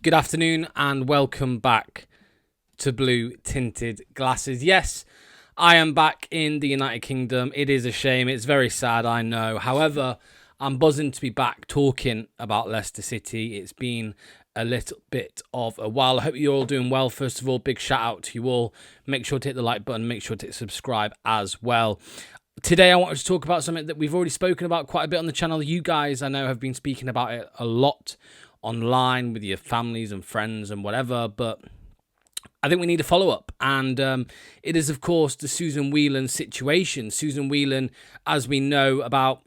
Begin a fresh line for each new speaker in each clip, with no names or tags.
Good afternoon and welcome back to Blue Tinted Glasses. Yes, I am back in the United Kingdom. It is a shame. It's very sad, I know. However, I'm buzzing to be back talking about Leicester City. It's been a little bit of a while. I hope you're all doing well. First of all, big shout out to you all. Make sure to hit the like button. Make sure to hit subscribe as well. Today, I wanted to talk about something that we've already spoken about quite a bit on the channel. You guys, I know, have been speaking about it a lot online with your families and friends and whatever, but I think we need a follow-up, and it is, of course, the Susan Whelan situation. Susan Whelan, as we know, about,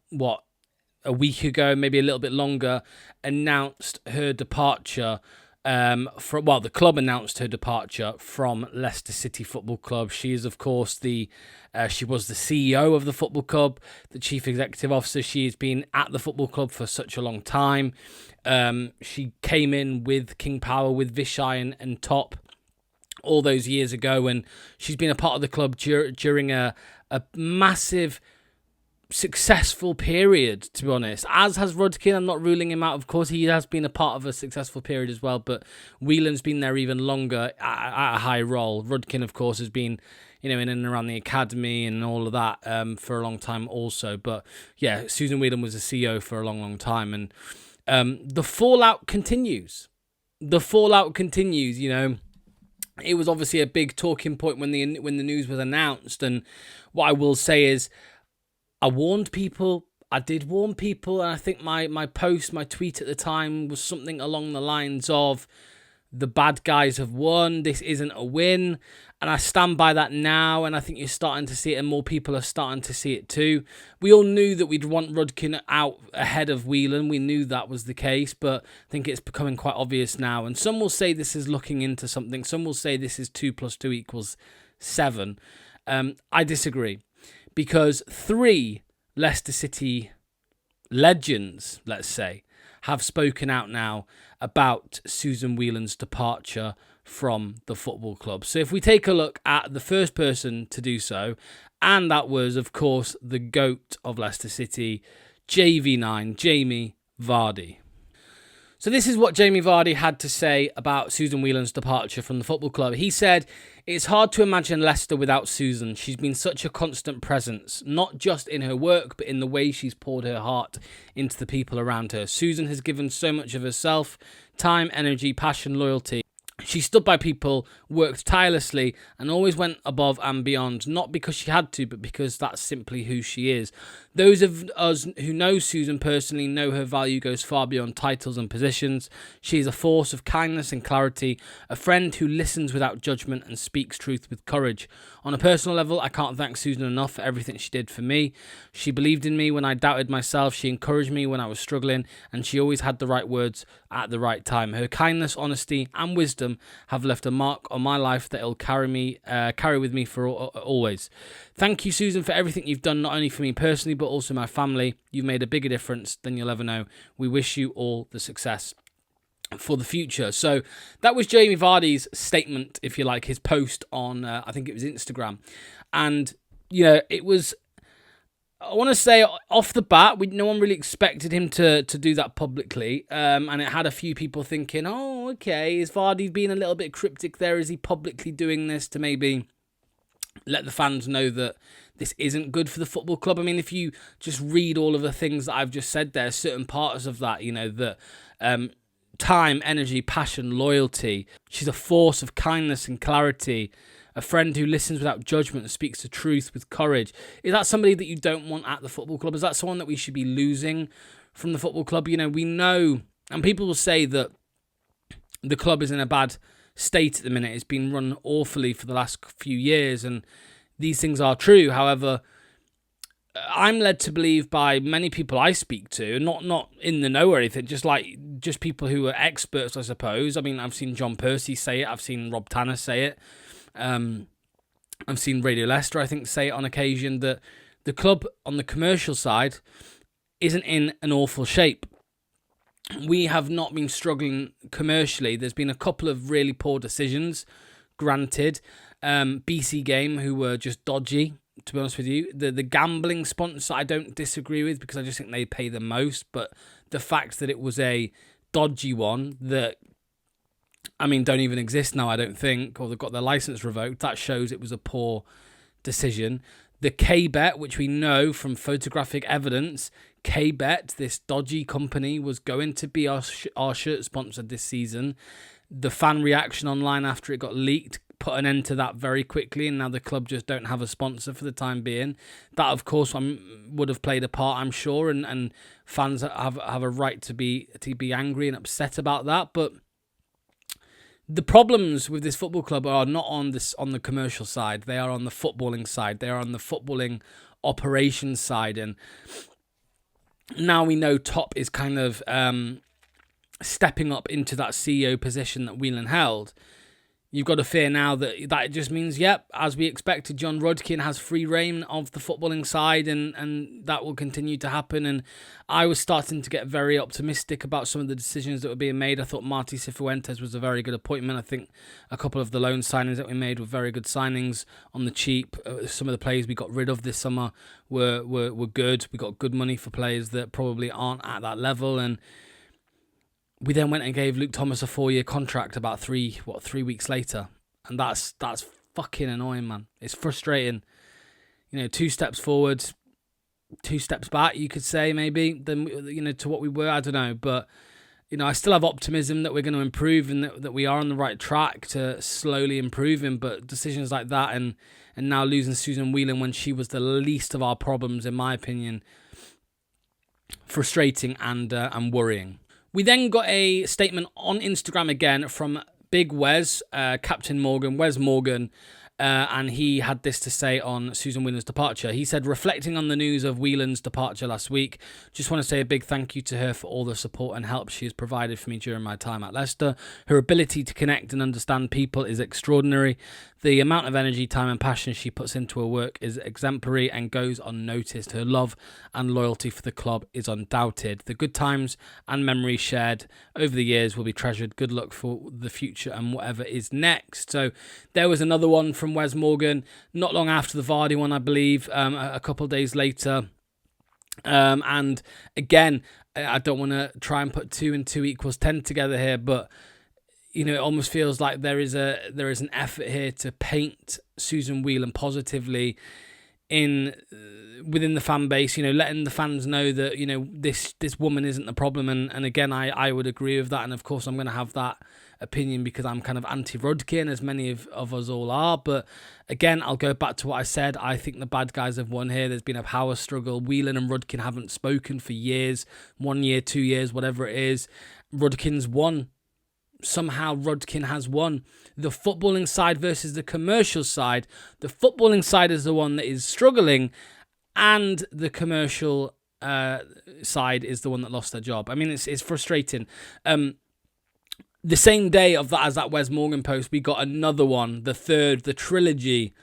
a week ago, maybe a little bit longer, announced her departure the club announced her departure from Leicester City Football Club. She is, of course, she was the CEO of the football club, the chief executive officer. She has been at the football club for such a long time. She came in with King Power, with Vishay and Top all those years ago, and she's been a part of the club during a massive successful period, to be honest, as has Rudkin. I'm not ruling him out. Of course, he has been a part of a successful period as well, but Whelan's been there even longer at a high role. Rudkin, of course, has been, in and around the academy and all of that for a long time also. But yeah, Susan Whelan was a CEO for a long, long time, and the fallout continues. It was obviously a big talking point when the news was announced, and what I will say is, I did warn people, and I think my tweet at the time was something along the lines of, the bad guys have won, this isn't a win, and I stand by that now, and I think you're starting to see it, and more people are starting to see it too. We all knew that we'd want Rudkin out ahead of Whelan. We knew that was the case, but I think it's becoming quite obvious now, and some will say this is looking into something, some will say this is 2 + 2 = 7. I disagree. Because 3 Leicester City legends, let's say, have spoken out now about Susan Whelan's departure from the football club. So if we take a look at the first person to do so, and that was, of course, the GOAT of Leicester City, JV9, Jamie Vardy. So this is what Jamie Vardy had to say about Susan Whelan's departure from the football club. He said, "It's hard to imagine Leicester without Susan. She's been such a constant presence, not just in her work, but in the way she's poured her heart into the people around her. Susan has given so much of herself, time, energy, passion, loyalty. She stood by people, worked tirelessly, and always went above and beyond, not because she had to, but because that's simply who she is. Those of us who know Susan personally know her value goes far beyond titles and positions. She is a force of kindness and clarity, a friend who listens without judgment and speaks truth with courage. On a personal level, I can't thank Susan enough for everything she did for me. She believed in me when I doubted myself, she encouraged me when I was struggling, and she always had the right words at the right time. Her kindness, honesty, and wisdom have left a mark on my life that it'll carry with me for always. Thank you, Susan, for everything you've done, not only for me personally, but also my family. You've made a bigger difference than you'll ever know. We wish you all the success for the future." So that was Jamie Vardy's statement, if you like, his post on, I think it was Instagram. And, it was, I want to say off the bat, no one really expected him to do that publicly. And it had a few people thinking, oh, okay, is Vardy being a little bit cryptic there? Is he publicly doing this to maybe let the fans know that this isn't good for the football club? I mean, if you just read all of the things that I've just said there, certain parts of that, that time, energy, passion, loyalty. She's a force of kindness and clarity, a friend who listens without judgment and speaks the truth with courage. Is that somebody that you don't want at the football club? Is that someone that we should be losing from the football club? We know, and people will say that the club is in a bad state at the minute. It's been run awfully for the last few years, and these things are true. However, I'm led to believe by many people I speak to, not in the know or anything, just people who are experts, I suppose. I mean, I've seen John Percy say it. I've seen Rob Tanner say it. I've seen Radio Leicester, I think, say it on occasion, that the club on the commercial side isn't in an awful shape. We have not been struggling commercially. There's been a couple of really poor decisions, granted. BC Game, who were just dodgy, to be honest with you. The gambling sponsor, I don't disagree with, because I just think they pay the most. But the fact that it was a dodgy one that I mean, don't even exist now, I don't think, or they've got their license revoked. That shows it was a poor decision. The K-Bet, which we know from photographic evidence, K-Bet, this dodgy company, was going to be our shirt sponsor this season. The fan reaction online after it got leaked put an end to that very quickly, and now the club just don't have a sponsor for the time being. That, of course, would have played a part, I'm sure, and fans have a right to be angry and upset about that. But the problems with this football club are not on the commercial side. They are on the footballing side. They are on the footballing operations side. And now we know Top is kind of stepping up into that CEO position that Whelan held. You've got to fear now that it just means, yep, as we expected, John Rudkin has free reign of the footballing side, and that will continue to happen. And I was starting to get very optimistic about some of the decisions that were being made. I thought Martí Cifuentes was a very good appointment. I think a couple of the loan signings that we made were very good signings on the cheap. Some of the players we got rid of this summer were good. We got good money for players that probably aren't at that level, and we then went and gave Luke Thomas a 4-year contract about 3 weeks later. And that's fucking annoying, man. It's frustrating. 2 steps forward, 2 steps back, you could say, maybe, than, to what we were. I don't know. But, I still have optimism that we're going to improve and that we are on the right track to slowly improving. But decisions like that and now losing Susan Whelan when she was the least of our problems, in my opinion, frustrating and worrying. We then got a statement on Instagram again from Big Wes, Captain Morgan, Wes Morgan, and he had this to say on Susan Whelan's departure. He said, reflecting on the news of Whelan's departure last week, just want to say a big thank you to her for all the support and help she has provided for me during my time at Leicester. Her ability to connect and understand people is extraordinary. The amount of energy, time and passion she puts into her work is exemplary and goes unnoticed. Her love and loyalty for the club is undoubted. The good times and memories shared over the years will be treasured. Good luck for the future and whatever is next. So there was another one from Wes Morgan, not long after the Vardy one, I believe, a couple of days later. And again, I don't want to try and put 2 and 2 equals 10 together here, but it almost feels like there is an effort here to paint Susan Whelan positively within the fan base, letting the fans know that, this woman isn't the problem. And again, I would agree with that. And of course, I'm going to have that opinion because I'm kind of anti-Rudkin, as many of us all are. But again, I'll go back to what I said. I think the bad guys have won here. There's been a power struggle. Whelan and Rudkin haven't spoken for years, 1 year, 2 years, whatever it is. Rudkin's won. Somehow Rudkin has won. The footballing side versus the commercial side. The footballing side is the one that is struggling, and the commercial side is the one that lost their job. I mean, it's frustrating. The same day as that Wes Morgan post, we got another one, the trilogy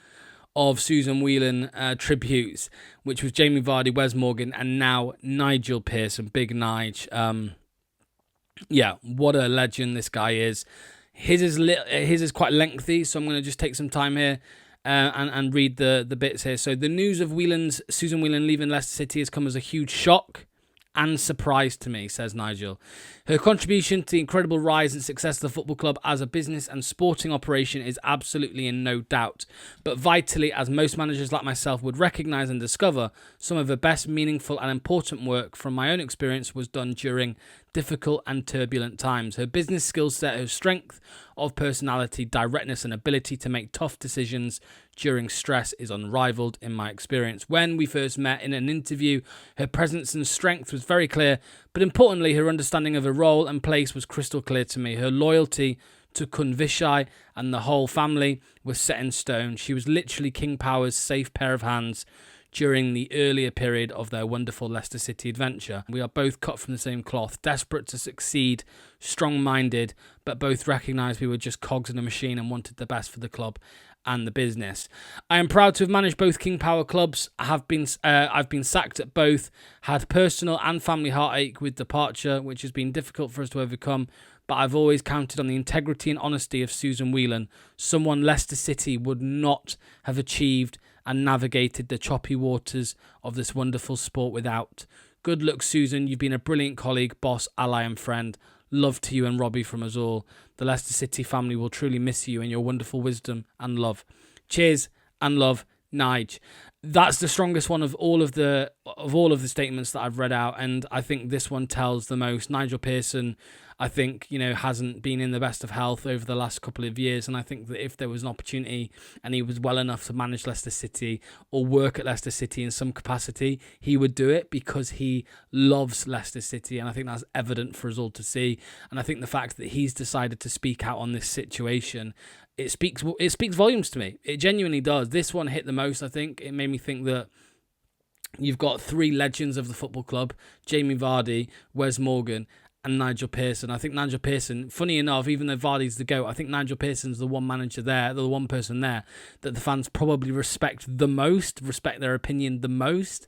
of Susan Whelan tributes, which was Jamie Vardy, Wes Morgan, and now Nigel Pearson, Big Nige. Yeah, what a legend this guy is. His is quite lengthy, so I'm going to just take some time here and read the bits here. So the news of Susan Whelan leaving Leicester City has come as a huge shock and surprise to me, says Nigel. Her contribution to the incredible rise and success of the football club as a business and sporting operation is absolutely in no doubt. But vitally, as most managers like myself would recognise and discover, some of the best meaningful and important work from my own experience was done during difficult and turbulent times. Her business skill set, her strength of personality, directness and ability to make tough decisions during stress is unrivaled in my experience. When we first met in an interview, her presence and strength was very clear, but importantly, her understanding of her role and place was crystal clear to me. Her loyalty to Kun Vishai and the whole family was set in stone. She was literally King Power's safe pair of hands during the earlier period of their wonderful Leicester City adventure. We are both cut from the same cloth, desperate to succeed, strong-minded, but both recognised we were just cogs in a machine and wanted the best for the club and the business. I am proud to have managed both King Power clubs. I've been sacked at both, had personal and family heartache with departure, which has been difficult for us to overcome, but I've always counted on the integrity and honesty of Susan Whelan, someone Leicester City would not have achieved and navigated the choppy waters of this wonderful sport without. Good luck, Susan. You've been a brilliant colleague, boss, ally and friend. Love to you and Robbie from us all. The Leicester City family will truly miss you and your wonderful wisdom and love. Cheers and love, Nige. That's the strongest one of all of the statements that I've read out, and I think this one tells the most. Nigel Pearson, I think, hasn't been in the best of health over the last couple of years, and I think that if there was an opportunity and he was well enough to manage Leicester City or work at Leicester City in some capacity, he would do it because he loves Leicester City, and I think that's evident for us all to see. And I think the fact that he's decided to speak out on this situation, it speaks volumes to me. It genuinely does. This one hit the most, I think. It made me think that you've got three legends of the football club: Jamie Vardy, Wes Morgan, and Nigel Pearson. I think Nigel Pearson, funny enough, even though Vardy's the GOAT, I think Nigel Pearson's the one manager there, the one person there that the fans probably respect the most, respect their opinion the most.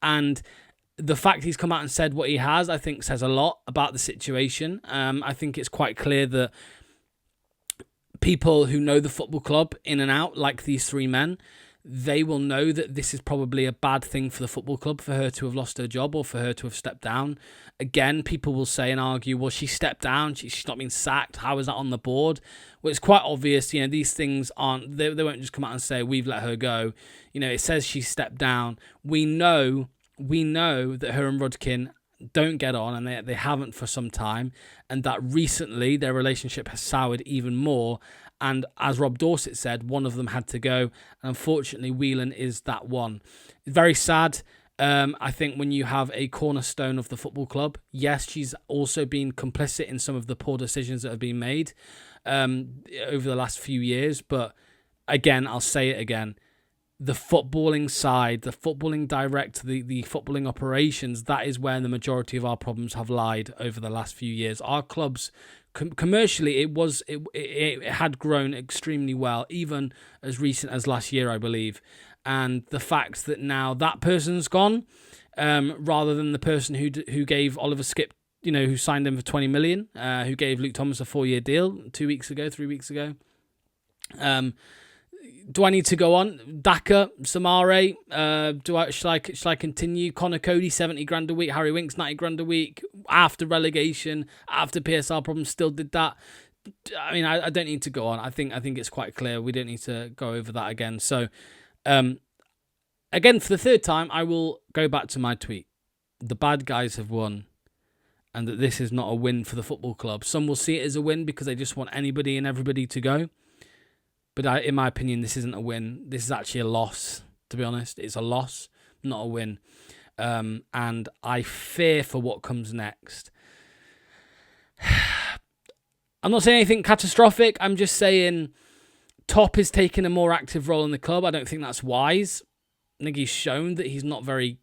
And the fact he's come out and said what he has, I think says a lot about the situation. I think it's quite clear that people who know the football club in and out, like these three men, they will know that this is probably a bad thing for the football club, for her to have lost her job or for her to have stepped down. Again, people will say and argue, well, she stepped down, she's not been sacked, how is that on the board? Well, it's quite obvious, these things aren't, they won't just come out and say, we've let her go. It says she stepped down. We know that her and Rudkin don't get on, and they haven't for some time, and that recently their relationship has soured even more. And as Rob Dorset said, one of them had to go, and unfortunately Whelan is that one. Very sad. I think when you have a cornerstone of the football club, yes, she's also been complicit in some of the poor decisions that have been made over the last few years, but again, I'll say it again, the footballing side, the footballing direct, the footballing operations, that is where the majority of our problems have lied over the last few years. Our clubs, commercially, it had grown extremely well, even as recent as last year, I believe. And the fact that now that person's gone, rather than the person who gave Oliver Skipp, who signed him for 20 million, who gave Luke Thomas a 4-year deal 3 weeks ago. Do I need to go on? Daka, Samare, shall I continue? Connor Cody, 70 grand a week. Harry Winks, 90 grand a week. After relegation, after PSR problems, still did that. I mean, I don't need to go on. I think it's quite clear. We don't need to go over that again. So, again, for the third time, I will go back to my tweet. The bad guys have won, and that this is not a win for the football club. Some will see it as a win because they just want anybody and everybody to go. But in my opinion, this isn't a win. This is actually a loss, to be honest. It's a loss, not a win. And I fear for what comes next. I'm not saying anything catastrophic. I'm just saying Top is taking a more active role in the club. I don't think that's wise. I think he's shown that he's not very...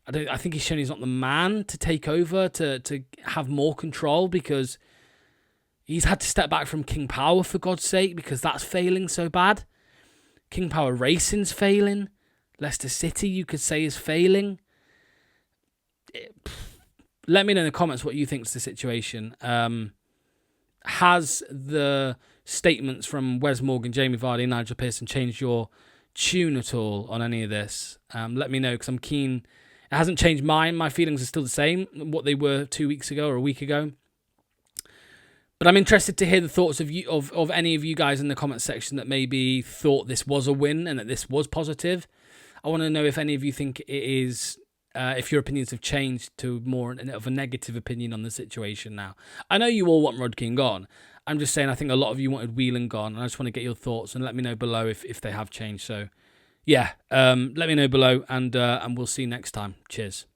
I think he's shown he's not the man to take over, to have more control, because he's had to step back from King Power, for God's sake, because that's failing so bad. King Power Racing's failing. Leicester City, you could say, is failing. Let me know in the comments what you think is the situation. Has the statements from Wes Morgan, Jamie Vardy, and Nigel Pearson changed your tune at all on any of this? Let me know, because I'm keen. It hasn't changed mine. My feelings are still the same, what they were 2 weeks ago or a week ago. But I'm interested to hear the thoughts of you, of any of you guys in the comment section that maybe thought this was a win and that this was positive. I want to know if any of you think it is, if your opinions have changed to more of a negative opinion on the situation now. I know you all want Rudkin gone. I'm just saying I think a lot of you wanted Whelan gone, and I just want to get your thoughts and let me know below if they have changed. So, yeah, let me know below, and we'll see you next time. Cheers.